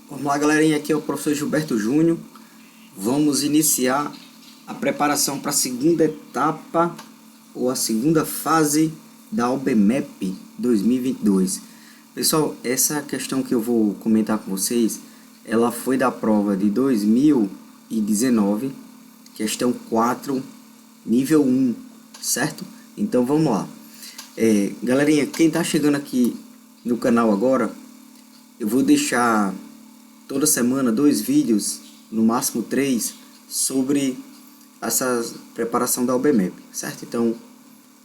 Vamos lá, galerinha, aqui é o professor Gilberto Júnior. Vamos iniciar a preparação para a segunda etapa ou a segunda fase da AUBMEP 2022. Pessoal, essa questão que eu vou comentar com vocês, ela foi da prova de 2019, questão 4, nível 1, certo? Então vamos lá. Galerinha, quem está chegando aqui no canal agora, eu vou deixar toda semana 2 vídeos, no máximo 3, sobre essa preparação da AUBMEP, certo? Então,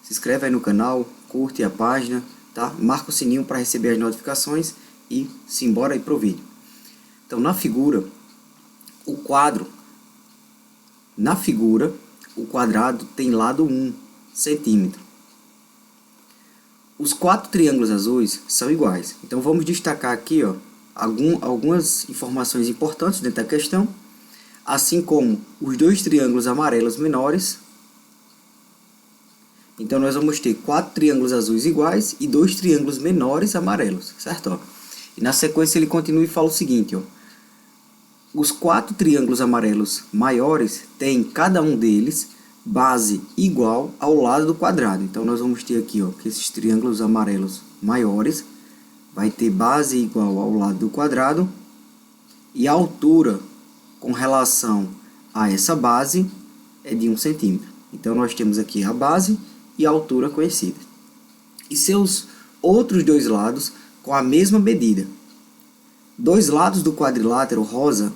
se inscreve aí no canal, curte a página, tá? Marca o sininho para receber as notificações e simbora aí pro vídeo. Então, na figura, o quadrado tem lado 1 centímetro. Os 4 triângulos azuis são iguais. Então, vamos destacar aqui, ó, algumas informações importantes dentro da questão, assim como os 2 triângulos amarelos menores. Então nós vamos ter 4 triângulos azuis iguais e 2 triângulos menores amarelos, certo? Ó. E na sequência ele continua e fala o seguinte, ó: os 4 triângulos amarelos maiores têm cada um deles base igual ao lado do quadrado. Então nós vamos ter aqui, ó, que esses triângulos amarelos maiores vai ter base igual ao lado do quadrado, e a altura com relação a essa base é de 1 centímetro. Então nós temos aqui a base e a altura conhecida. E seus outros 2 lados com a mesma medida. 2 lados do quadrilátero rosa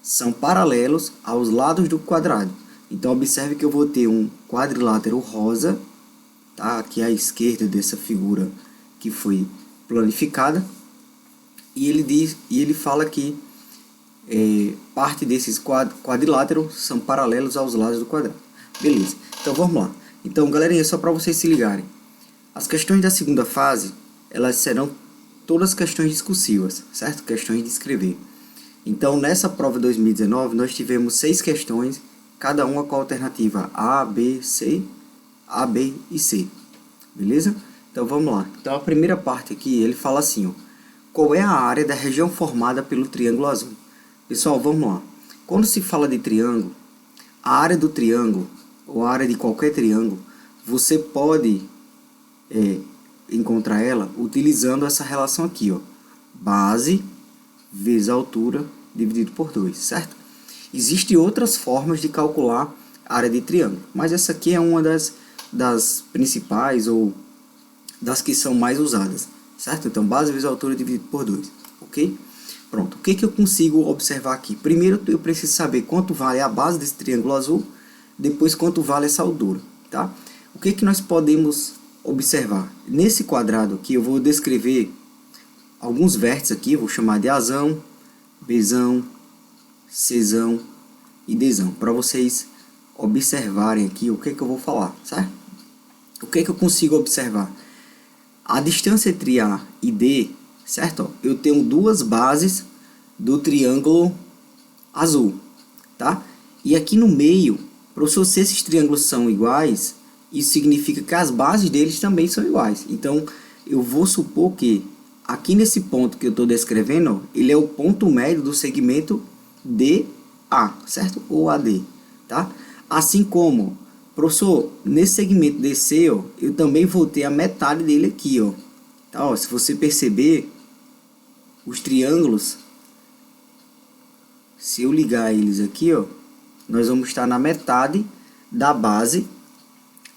são paralelos aos lados do quadrado. Então observe que eu vou ter um quadrilátero rosa, tá? Aqui à esquerda dessa figura que foi planificada, e ele fala que parte desses quadriláteros são paralelos aos lados do quadrado. Beleza, então vamos lá. Então, galerinha, só para vocês se ligarem, as questões da segunda fase, elas serão todas questões discursivas, certo? Questões de escrever. Então, nessa prova 2019, nós tivemos 6 questões, cada uma com a alternativa A, B, C, A, B e C. Beleza? Então vamos lá. Então a primeira parte aqui, ele fala assim, ó: qual é a área da região formada pelo triângulo azul? Pessoal, vamos lá. Quando se fala de triângulo, a área do triângulo, ou a área de qualquer triângulo, você pode encontrar ela utilizando essa relação aqui, ó: base vezes a altura dividido por 2, certo? Existem outras formas de calcular a área de triângulo, mas essa aqui é uma das principais, ou das que são mais usadas, certo? Então, base vezes a altura dividido por 2, ok? Pronto, o que eu consigo observar aqui? Primeiro, eu preciso saber quanto vale a base desse triângulo azul, depois quanto vale essa altura, tá? O que nós podemos observar? Nesse quadrado aqui, eu vou descrever alguns vértices aqui, vou chamar de Azão, Bzão, Czão e Dzão, para vocês observarem aqui o que eu vou falar, certo? O que eu consigo observar? A distância entre A e D, certo? Eu tenho 2 bases do triângulo azul, tá? E aqui no meio, professor, se esses triângulos são iguais, isso significa que as bases deles também são iguais. Então, eu vou supor que aqui nesse ponto que eu estou descrevendo, ele é o ponto médio do segmento DA, certo? Ou AD, tá? Assim como, professor, nesse segmento DC, ó, eu também vou ter a metade dele aqui, ó. Tá, ó, se você perceber, os triângulos, se eu ligar eles aqui, ó, nós vamos estar na metade da base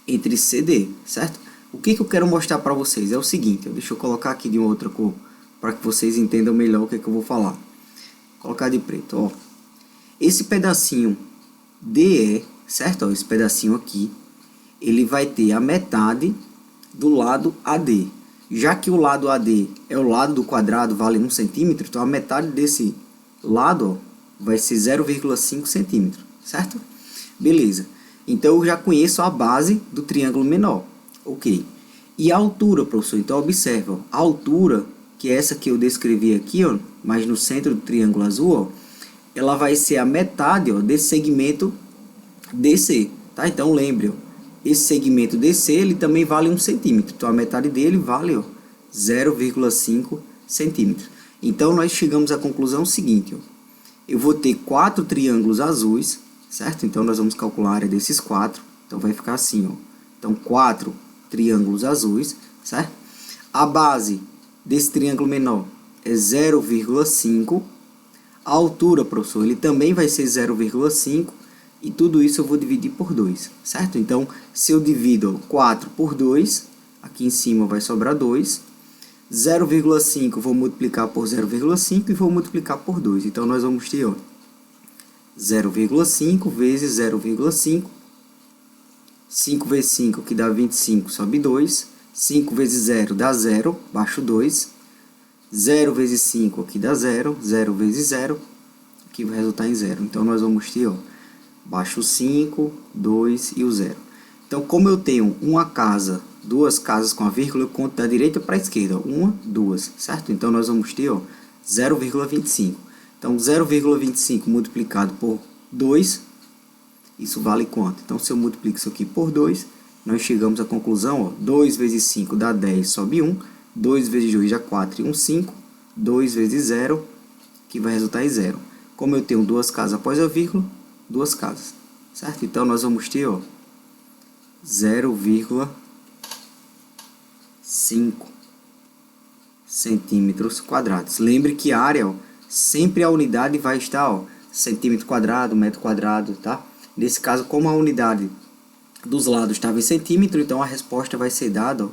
entre CD, certo? O que eu quero mostrar para vocês é o seguinte, ó, deixa eu colocar aqui de uma outra cor, para que vocês entendam melhor o que eu vou falar. Vou colocar de preto, ó. Esse pedacinho DE, certo? Ó, esse pedacinho aqui, ele vai ter a metade do lado AD. Já que o lado AD é o lado do quadrado, vale 1 centímetro, então a metade desse lado, ó, vai ser 0,5 centímetro, certo? Beleza. Então eu já conheço a base do triângulo menor, ok? E a altura, professor? Então observa, ó, a altura, que é essa que eu descrevi aqui, ó, mas no centro do triângulo azul, ó, ela vai ser a metade, ó, desse segmento DC, tá? Então lembre, ó, esse segmento DC, ele também vale 1 centímetro, então a metade dele vale, ó, 0,5 centímetros. Então, nós chegamos à conclusão seguinte, ó. Eu vou ter 4 triângulos azuis, certo? Então, nós vamos calcular a área desses 4. Então, vai ficar assim, ó. Então, 4 triângulos azuis, certo? A base desse triângulo menor é 0,5. A altura, professor, ele também vai ser 0,5. E tudo isso eu vou dividir por 2, certo? Então, se eu divido 4 por 2, aqui em cima vai sobrar 2. 0,5 vou multiplicar por 0,5 e vou multiplicar por 2. Então, nós vamos ter 0,5 vezes 0,5. 5 vezes 5, que dá 25, sobe 2. 5 vezes 0 dá 0, baixo 2. 0 vezes 5, aqui dá 0. 0 vezes 0, aqui vai resultar em 0. Então, nós vamos ter, baixo 5, 2 e o 0. Então, como eu tenho uma casa, duas casas com a vírgula, eu conto da direita para a esquerda. 1, 2, certo? Então, nós vamos ter 0,25. Então, 0,25 multiplicado por 2, isso vale quanto? Então, se eu multiplico isso aqui por 2, nós chegamos à conclusão, 2 vezes 5 dá 10, sobe 1. 2 vezes 2 dá 4 e 1, 5. 2 vezes 0, que vai resultar em 0. Como eu tenho duas casas após a vírgula, duas casas, certo? Então, nós vamos ter 0,5 centímetros quadrados. Lembre que a área, sempre a unidade vai estar, centímetro quadrado, metro quadrado, tá? Nesse caso, como a unidade dos lados estava em centímetro, então a resposta vai ser dada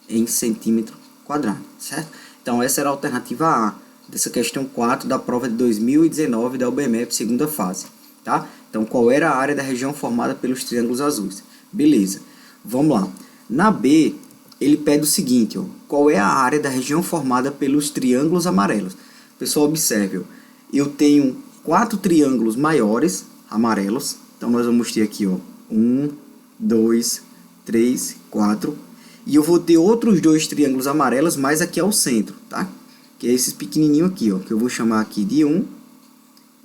em centímetro quadrado, certo? Então, essa era a alternativa A dessa questão 4 da prova de 2019 da UBMEP, segunda fase, tá? Então, qual era a área da região formada pelos triângulos azuis? Beleza, vamos lá. Na B, ele pede o seguinte, qual é a área da região formada pelos triângulos amarelos? Pessoal, observe, eu tenho 4 triângulos maiores, amarelos. Então, nós vamos ter aqui, 1, 2, 3, 4. E eu vou ter outros 2 triângulos amarelos, mais aqui ao centro, tá? Que é esses pequenininhos aqui, que eu vou chamar aqui de 1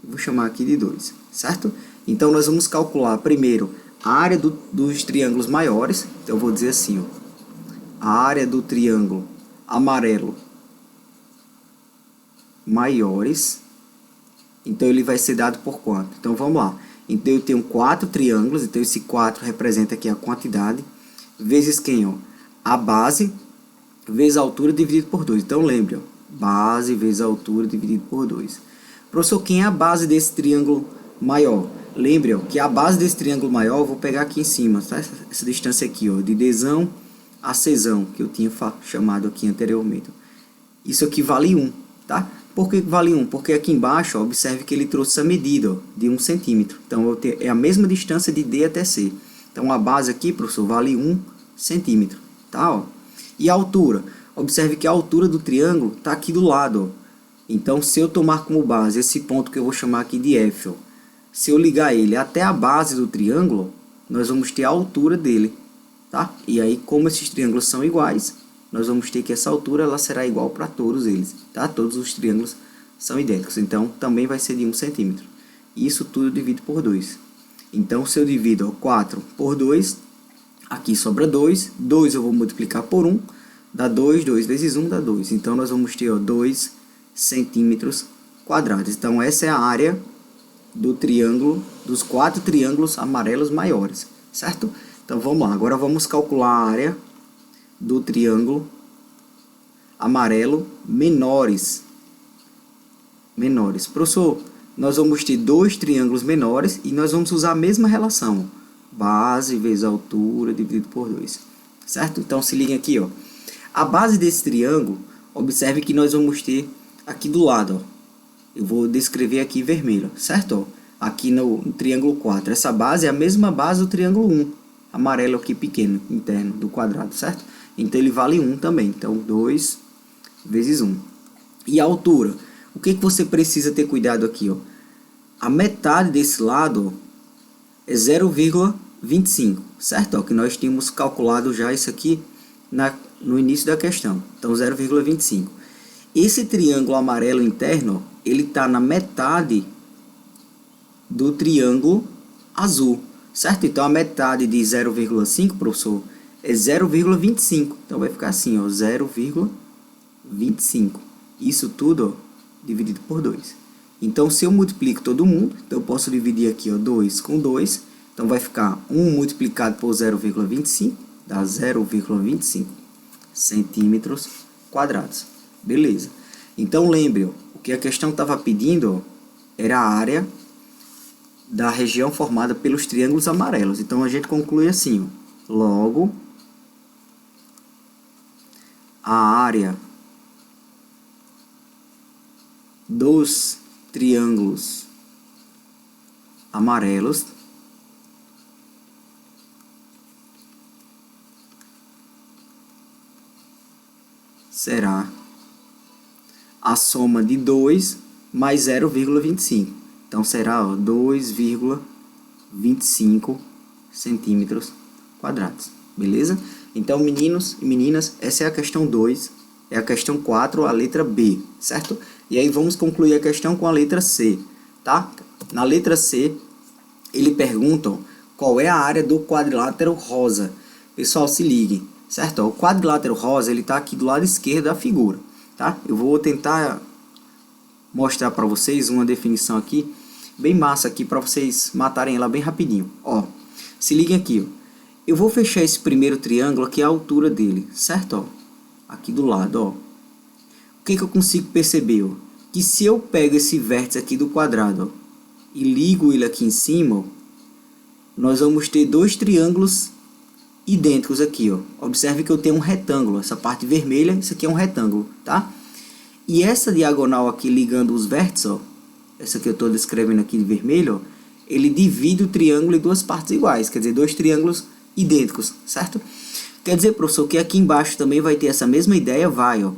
e vou chamar aqui de 2, certo? Então, nós vamos calcular primeiro a área dos triângulos maiores. Então, eu vou dizer assim, a área do triângulo amarelo maiores. Então, ele vai ser dado por quanto? Então, vamos lá. Então, eu tenho 4 triângulos. Então, esse 4 representa aqui a quantidade. Vezes quem? A base vezes a altura dividido por 2. Então, lembre, base vezes a altura dividido por 2. Professor, quem é a base desse triângulo maior? Lembre, que a base desse triângulo maior, eu vou pegar aqui em cima, tá? Essa distância aqui, de Dzão a Czão, que eu tinha chamado aqui anteriormente. Isso aqui vale 1, tá? Por que vale 1? Porque aqui embaixo, observe que ele trouxe a medida, de 1 centímetro. Então, é a mesma distância de D até C. Então, a base aqui, professor, vale 1 centímetro, tá? E a altura? Observe que a altura do triângulo está aqui do lado, Então, se eu tomar como base esse ponto que eu vou chamar aqui de F, se eu ligar ele até a base do triângulo, nós vamos ter a altura dele, tá? E aí, como esses triângulos são iguais, nós vamos ter que essa altura ela será igual para todos eles, tá? Todos os triângulos são idênticos, então também vai ser de 1 centímetro. Isso tudo eu divido por 2. Então, se eu divido 4 por 2, aqui sobra 2. 2 eu vou multiplicar por 1, dá 2. 2 vezes 1 dá 2. Então, nós vamos ter 2 centímetros quadrados. Então, essa é a área do triângulo, dos 4 triângulos amarelos maiores, certo? Então, vamos lá. Agora, vamos calcular a área do triângulo amarelo menores. Professor, nós vamos ter 2 triângulos menores e nós vamos usar a mesma relação. Base vezes altura dividido por 2. Certo? Então, se liguem aqui, A base desse triângulo, observe que nós vamos ter aqui do lado, Eu vou descrever aqui em vermelho, certo? Aqui no triângulo 4. Essa base é a mesma base do triângulo 1. Amarelo aqui pequeno, interno do quadrado, certo? Então, ele vale 1 também. Então, 2 vezes 1. E a altura? O que você precisa ter cuidado aqui, A metade desse lado é 0,25, certo? Que nós tínhamos calculado já isso aqui no início da questão. Então, 0,25. Esse triângulo amarelo interno, ele está na metade do triângulo azul, certo? Então, a metade de 0,5, professor, é 0,25. Então, vai ficar assim, 0,25. Isso tudo, dividido por 2. Então, se eu multiplico todo mundo, então eu posso dividir aqui, ó, 2 com 2. Então, vai ficar 1 multiplicado por 0,25, dá 0,25 centímetros quadrados. Beleza. Então, lembre, ó, o que a questão estava pedindo, ó, era a área da região formada pelos triângulos amarelos. Então, a gente conclui assim, ó, logo, a área dos triângulos amarelos será a soma de 2 mais 0,25. Então, será 2,25 centímetros quadrados. Beleza? Então, meninos e meninas, essa é a questão 2. É a questão 4, a letra B, certo? E aí vamos concluir a questão com a letra C, tá? Na letra C, ele pergunta qual é a área do quadrilátero rosa. Pessoal, se liguem, certo? O quadrilátero rosa, ele está aqui do lado esquerdo da figura, tá? Eu vou tentar mostrar para vocês uma definição aqui, bem massa aqui, para vocês matarem ela bem rapidinho. Ó, se liguem aqui, ó. Eu vou fechar esse primeiro triângulo aqui, a altura dele, certo? Ó, aqui do lado, ó. O que eu consigo perceber, ó? Que se eu pego esse vértice aqui do quadrado, ó, e ligo ele aqui em cima, ó, nós vamos ter dois triângulos idênticos aqui, ó. Observe que eu tenho um retângulo, essa parte vermelha, isso aqui é um retângulo, tá? E essa diagonal aqui ligando os vértices, ó, essa que eu estou descrevendo aqui de vermelho, ó, ele divide o triângulo em duas partes iguais, quer dizer, dois triângulos idênticos, certo? Quer dizer, professor, que aqui embaixo também vai ter essa mesma ideia, vai, ó.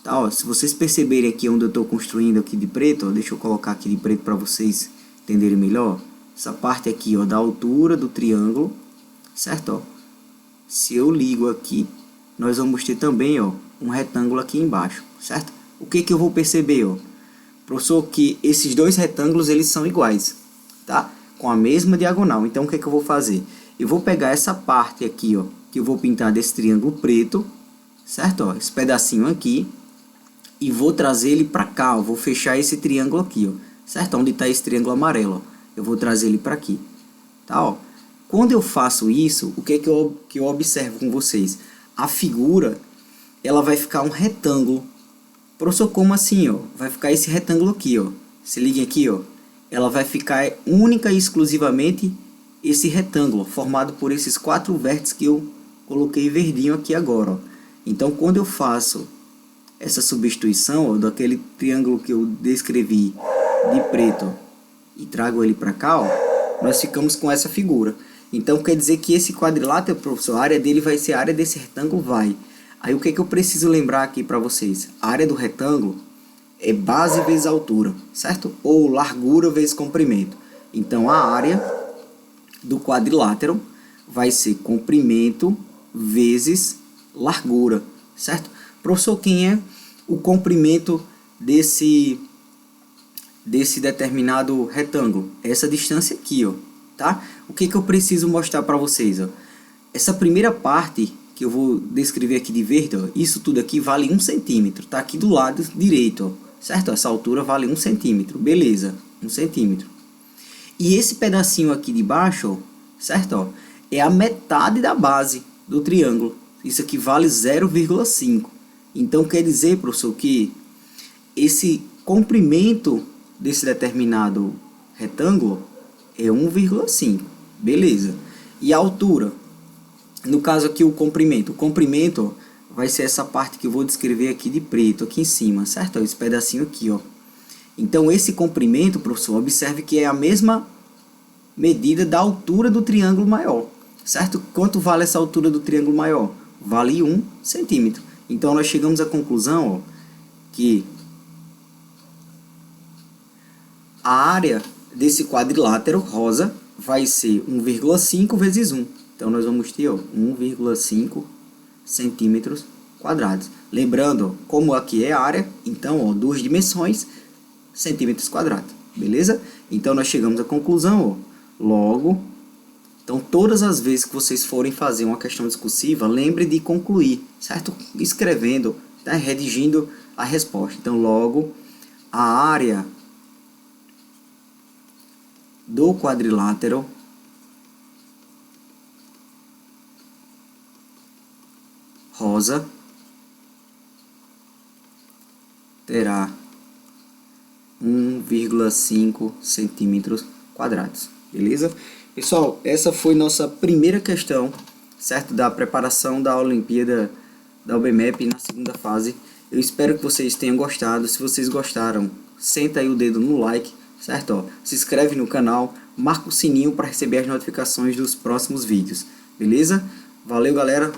Tá, ó, se vocês perceberem aqui onde eu estou construindo aqui de preto, ó, deixa eu colocar aqui de preto para vocês entenderem melhor. Essa parte aqui, ó, da altura do triângulo, certo? Ó. Se eu ligo aqui, nós vamos ter também, ó, um retângulo aqui embaixo, certo? O que eu vou perceber, ó? Professor, que esses dois retângulos, eles são iguais, tá? Com a mesma diagonal. Então, o que eu vou fazer? Eu vou pegar essa parte aqui, ó, que eu vou pintar desse triângulo preto, certo? Ó, esse pedacinho aqui, e vou trazer ele para cá, ó, vou fechar esse triângulo aqui, ó, certo? Onde está esse triângulo amarelo, ó, eu vou trazer ele para aqui, tá? Ó. Quando eu faço isso, o que eu observo com vocês? A figura, ela vai ficar um retângulo. Professor, como assim, ó? Vai ficar esse retângulo aqui, ó. Se liguem aqui, ó. Ela vai ficar única e exclusivamente esse retângulo, formado por esses quatro vértices que eu coloquei verdinho aqui agora, ó. Então, quando eu faço essa substituição, ó, daquele triângulo que eu descrevi de preto, ó, e trago ele para cá, ó, nós ficamos com essa figura. Então, quer dizer que esse quadrilátero, professor, a área dele vai ser a área desse retângulo, vai. Aí, o que eu preciso lembrar aqui para vocês? A área do retângulo é base vezes altura, certo? Ou largura vezes comprimento. Então, a área do quadrilátero vai ser comprimento vezes largura, certo? Professor, quem é o comprimento desse determinado retângulo? Essa distância aqui, ó, tá? O que eu preciso mostrar para vocês, ó? Essa primeira parte que eu vou descrever aqui de verde, ó, isso tudo aqui vale 1 centímetro, tá? Aqui do lado direito, ó, certo? Essa altura vale 1 centímetro, beleza, 1 centímetro. E esse pedacinho aqui de baixo, ó, certo? Ó, é a metade da base do triângulo. Isso aqui vale 0,5. Então, quer dizer, professor, que esse comprimento desse determinado retângulo é 1,5. Beleza. E a altura? No caso aqui, o comprimento. O comprimento, ó, vai ser essa parte que eu vou descrever aqui de preto, aqui em cima, certo? Esse pedacinho aqui, ó. Então, esse comprimento, professor, observe que é a mesma medida da altura do triângulo maior, certo? Quanto vale essa altura do triângulo maior? Vale 1 centímetro. Então, nós chegamos à conclusão, ó, que a área desse quadrilátero rosa vai ser 1,5 vezes 1. Então, nós vamos ter 1,5 centímetros quadrados. Lembrando, ó, como aqui é a área, então, ó, duas dimensões, centímetros quadrados. Beleza? Então, nós chegamos à conclusão, ó, logo, então, todas as vezes que vocês forem fazer uma questão discursiva, lembre de concluir, certo? Escrevendo, tá? Redigindo a resposta. Então, logo, a área do quadrilátero rosa terá 1,5 centímetros quadrados, beleza? Pessoal, essa foi nossa primeira questão, certo? Da preparação da Olimpíada da UBMEP na segunda fase. Eu espero que vocês tenham gostado. Se vocês gostaram, senta aí o dedo no like, certo? Ó, se inscreve no canal, marca o sininho para receber as notificações dos próximos vídeos, beleza? Valeu, galera!